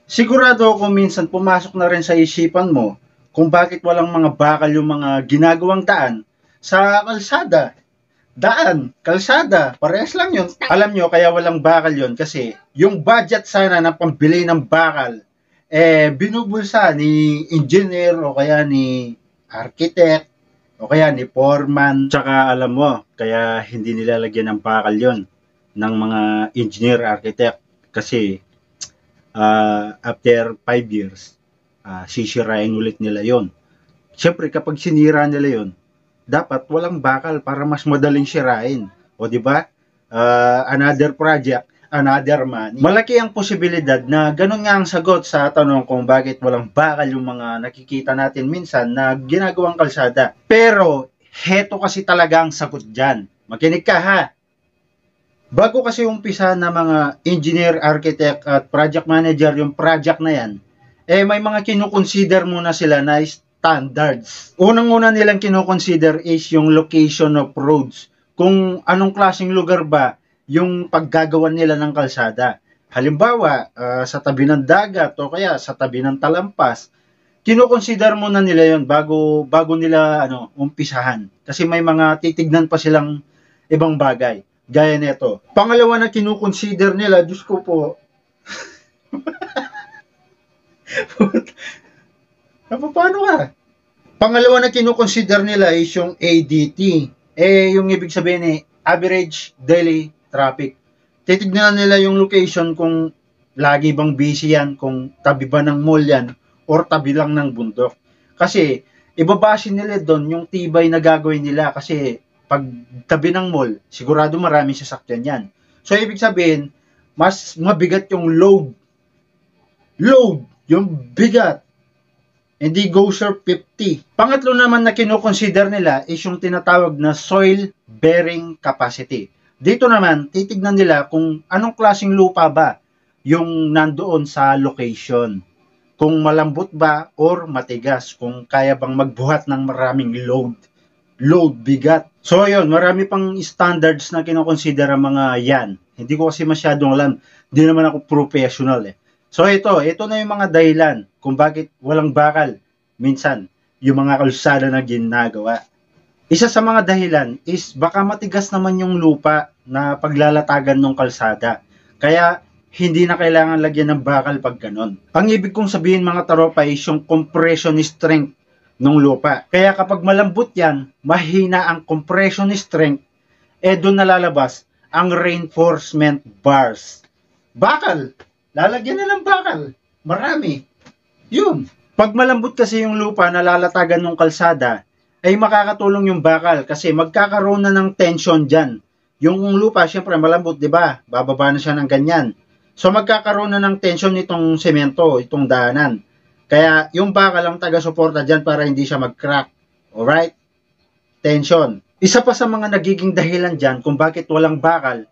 Sigurado ako minsan pumasok na rin sa isipan mo kung bakit walang mga bakal yung mga ginagawang daan sa kalsada. Daan, kalsada, parehas lang yun. Alam nyo, kaya walang bakal yun kasi yung budget sana ng pambili ng bakal, binubulsa ni engineer o kaya ni architect o kaya ni foreman. Tsaka alam mo, kaya hindi nilalagyan ng bakal yon ng mga engineer, architect kasi after 5 years, sisirain ulit nila yon. Siyempre, kapag sinira nila yon, dapat walang bakal para mas madaling sirain. O di ba? Another project, another money. Malaki ang posibilidad na ganun nga ang sagot sa tanong kung bakit walang bakal yung mga nakikita natin minsan na ginagawang kalsada. Pero, heto kasi talaga ang sagot dyan. Makinig ka ha. Bago kasi umpisa na mga engineer, architect at project manager yung project na yan, may mga kinukonsider muna sila na standards. Unang-una nilang kinukonsider is yung location of roads. Kung anong klaseng lugar ba yung paggagawan nila ng kalsada. Halimbawa, sa tabi ng dagat o kaya sa tabi ng talampas, kinukonsider muna nila yon bago nila umpisahan. Kasi may mga titignan pa silang ibang bagay. Gaya nito. Pangalawa na kinukonsider nila, Diyos ko po, paano ka? Pangalawa na kinukonsider nila is yung ADT. Yung ibig sabihin average daily traffic. Titignan nila yung location kung lagi bang busy yan, kung tabi ba ng mall yan, or tabi lang ng bundok. Kasi, ibabase nila doon yung tibay na gagawin nila kasi pag tabi ng mall, sigurado maraming sasakyan yan. So, ibig sabihin, mas mabigat yung load. Load, yung bigat. Hindi go sir 50. Pangatlo naman na kinukonsider nila is yung tinatawag na soil bearing capacity. Dito naman, titignan nila kung anong klaseng lupa ba yung nandoon sa location. Kung malambot ba or matigas, kung kaya bang magbuhat ng maraming load, bigat. So yun, marami pang standards na kinukonsider ang mga yan. Hindi ko kasi masyadong alam. Hindi naman ako professional So ito na yung mga dahilan kung bakit walang bakal minsan yung mga kalsada na ginagawa. Isa sa mga dahilan is baka matigas naman yung lupa na paglalatagan ng kalsada. Kaya hindi na kailangan lagyan ng bakal pag ganon. Ang ibig kong sabihin mga taropa is yung compression strength ng lupa. Kaya kapag malambot yan, mahina ang compression strength, doon nalalabas ang reinforcement bars. Bakal. Lalagyan na ng bakal. Marami. Yun. Pag malambot kasi yung lupa na lalatagan ng kalsada, ay makakatulong yung bakal kasi magkakaroon na ng tension dyan. Yung lupa, syempre malambot, di ba? Bababa na siya ng ganyan. So magkakaroon na ng tension itong semento, itong daanan. Kaya yung bakal ang taga-suporta dyan para hindi siya mag-crack. Alright? Tension. Isa pa sa mga nagiging dahilan dyan kung bakit walang bakal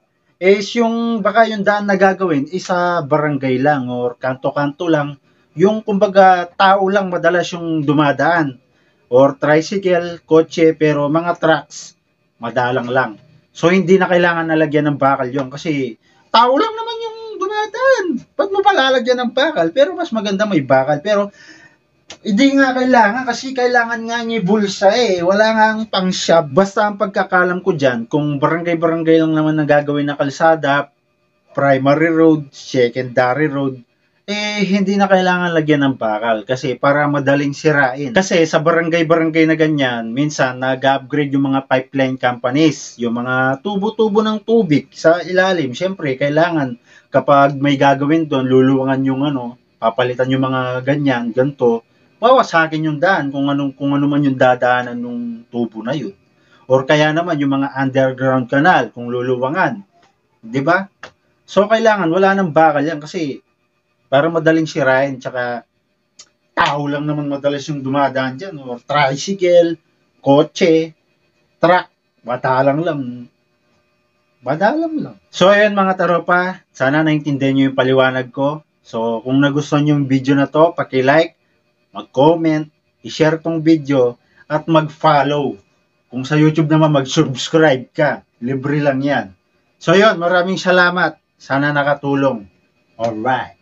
is yung baka yung daan na gagawin is sa barangay lang or kanto-kanto lang. Yung kumbaga tao lang madalas yung dumadaan. Or tricycle, kotse, pero mga trucks, madalang lang. So hindi na kailangan nalagyan ng bakal yon kasi tao lang naman yung dumadaan. Ba't mo palalagyan ng bakal? Pero mas maganda may bakal. Pero hindi nga kailangan kasi kailangan nga niya bulsa Wala nga ang pang shop. Basta ang pagkakalam ko dyan, kung barangay-barangay lang naman na gagawin na kalsada, primary road, secondary road, hindi na kailangan lagyan ng bakal kasi para madaling sirain. Kasi sa barangay-barangay na ganyan, minsan nag-upgrade yung mga pipeline companies, yung mga tubo-tubo ng tubig sa ilalim. Siyempre, kailangan kapag may gagawin doon, luluwangan yung papalitan yung mga ganyan, ganito, wawasakin yung daan kung ano man yung dadaanan ng tubo na yun. Or kaya naman yung mga underground canal kung luluwangan. 'Di ba? So kailangan wala nang bakal yan kasi para madaling sirain, tsaka tao lang naman madalas yung dumadaan dyan, or tricycle, kotse, truck, madalang lang. So ayan mga taropa, sana naintindihan nyo yung paliwanag ko. So kung nagustuhan nyo yung video na to, paki-like, mag-comment, i-share tong video, at mag-follow. Kung sa YouTube naman, mag-subscribe ka. Libre lang yan. So yun, maraming salamat. Sana nakatulong. Alright.